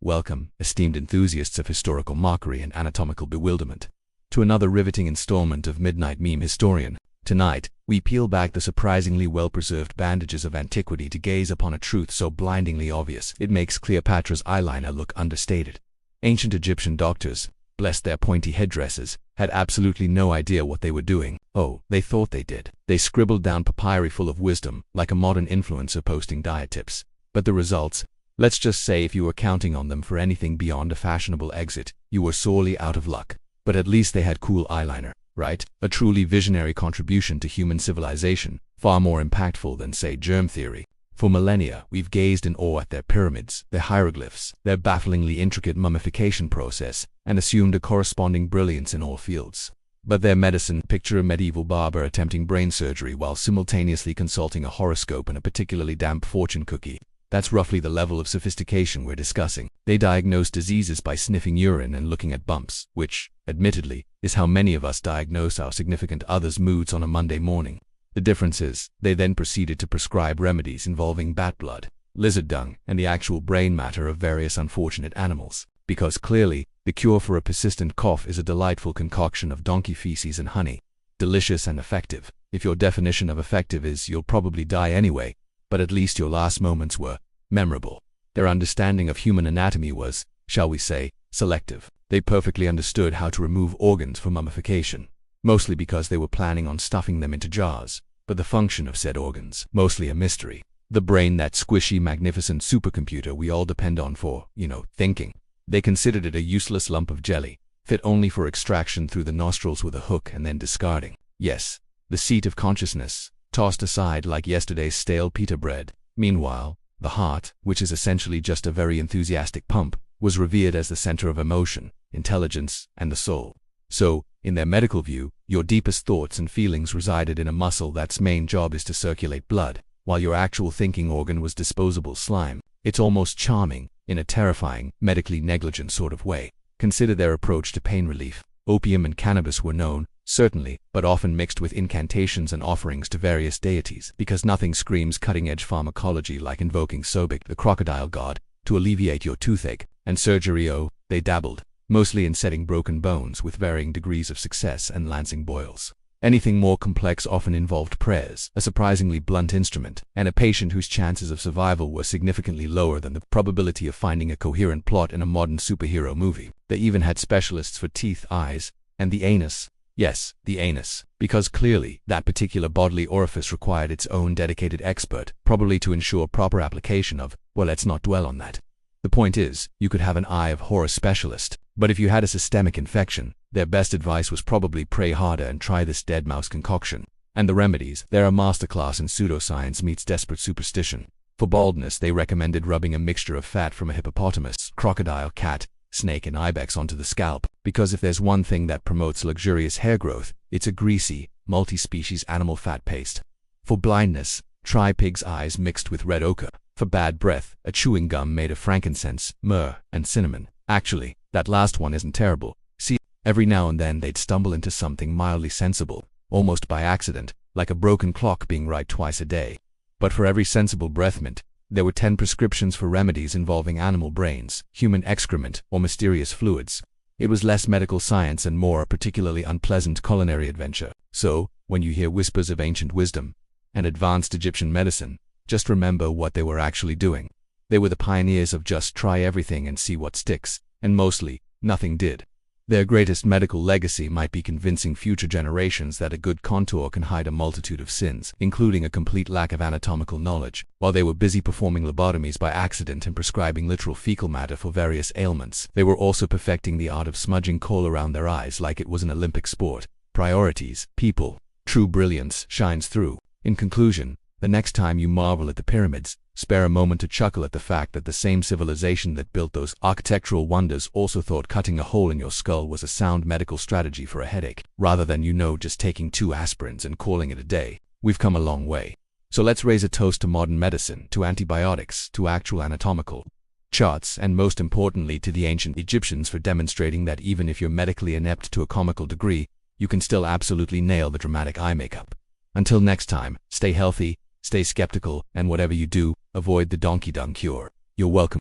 Welcome, esteemed enthusiasts of historical mockery and anatomical bewilderment, to another riveting installment of Midnight Meme Historian. Tonight, we peel back the surprisingly well-preserved bandages of antiquity to gaze upon a truth so blindingly obvious it makes Cleopatra's eyeliner look understated. Ancient Egyptian doctors, bless their pointy headdresses, had absolutely no idea what they were doing. Oh, they thought they did. They scribbled down papyri full of wisdom, like a modern influencer posting diet tips. But the results? Let's just say if you were counting on them for anything beyond a fashionable exit, you were sorely out of luck. But at least they had cool eyeliner, right? A truly visionary contribution to human civilization, far more impactful than, say, germ theory. For millennia, we've gazed in awe at their pyramids, their hieroglyphs, their bafflingly intricate mummification process, and assumed a corresponding brilliance in all fields. But their medicine, picture a medieval barber attempting brain surgery while simultaneously consulting a horoscope and a particularly damp fortune cookie. That's roughly the level of sophistication we're discussing. They diagnose diseases by sniffing urine and looking at bumps, which, admittedly, is how many of us diagnose our significant other's moods on a Monday morning. The difference is, they then proceeded to prescribe remedies involving bat blood, lizard dung, and the actual brain matter of various unfortunate animals. Because clearly, the cure for a persistent cough is a delightful concoction of donkey feces and honey. Delicious and effective. If your definition of effective is you'll probably die anyway, but at least your last moments were memorable. Their understanding of human anatomy was, shall we say, selective. They perfectly understood how to remove organs for mummification, mostly because they were planning on stuffing them into jars, but the function of said organs, mostly a mystery. The brain, that squishy, magnificent supercomputer we all depend on for, thinking. They considered it a useless lump of jelly, fit only for extraction through the nostrils with a hook and then discarding. Yes, the seat of consciousness, tossed aside like yesterday's stale pita bread. Meanwhile, the heart, which is essentially just a very enthusiastic pump, was revered as the center of emotion, intelligence, and the soul. So, in their medical view, your deepest thoughts and feelings resided in a muscle that's main job is to circulate blood, while your actual thinking organ was disposable slime. It's almost charming, in a terrifying, medically negligent sort of way. Consider their approach to pain relief. Opium and cannabis were known, certainly, but often mixed with incantations and offerings to various deities, because nothing screams cutting-edge pharmacology like invoking Sobek, the crocodile god, to alleviate your toothache. And surgery, oh, they dabbled, mostly in setting broken bones with varying degrees of success and lancing boils. Anything more complex often involved prayers, a surprisingly blunt instrument, and a patient whose chances of survival were significantly lower than the probability of finding a coherent plot in a modern superhero movie. They even had specialists for teeth, eyes, and the anus. Yes, the anus, because clearly, that particular bodily orifice required its own dedicated expert, probably to ensure proper application of, well, let's not dwell on that. The point is, you could have an Eye of Horus specialist, but if you had a systemic infection, their best advice was probably pray harder and try this dead mouse concoction. And the remedies, they're a masterclass in pseudoscience meets desperate superstition. For baldness, they recommended rubbing a mixture of fat from a hippopotamus, crocodile, cat, snake, and ibex onto the scalp, because if there's one thing that promotes luxurious hair growth, it's a greasy, multi-species animal fat paste. For blindness, try pig's eyes mixed with red ochre. For bad breath, a chewing gum made of frankincense, myrrh, and cinnamon. Actually, that last one isn't terrible. See, every now and then they'd stumble into something mildly sensible, almost by accident, like a broken clock being right twice a day. But for every sensible breath mint, there were 10 prescriptions for remedies involving animal brains, human excrement, or mysterious fluids. It was less medical science and more a particularly unpleasant culinary adventure. So, when you hear whispers of ancient wisdom and advanced Egyptian medicine, just remember what they were actually doing. They were the pioneers of just try everything and see what sticks, and mostly, nothing did. Their greatest medical legacy might be convincing future generations that a good contour can hide a multitude of sins, including a complete lack of anatomical knowledge. While they were busy performing lobotomies by accident and prescribing literal fecal matter for various ailments, they were also perfecting the art of smudging coal around their eyes like it was an Olympic sport. Priorities, people. True brilliance shines through. In conclusion, the next time you marvel at the pyramids, spare a moment to chuckle at the fact that the same civilization that built those architectural wonders also thought cutting a hole in your skull was a sound medical strategy for a headache, rather than just taking 2 aspirins and calling it a day. We've come a long way. So let's raise a toast to modern medicine, to antibiotics, to actual anatomical charts, and most importantly to the ancient Egyptians for demonstrating that even if you're medically inept to a comical degree, you can still absolutely nail the dramatic eye makeup. Until next time, stay healthy, stay skeptical, and whatever you do, avoid the donkey dung cure. You're welcome.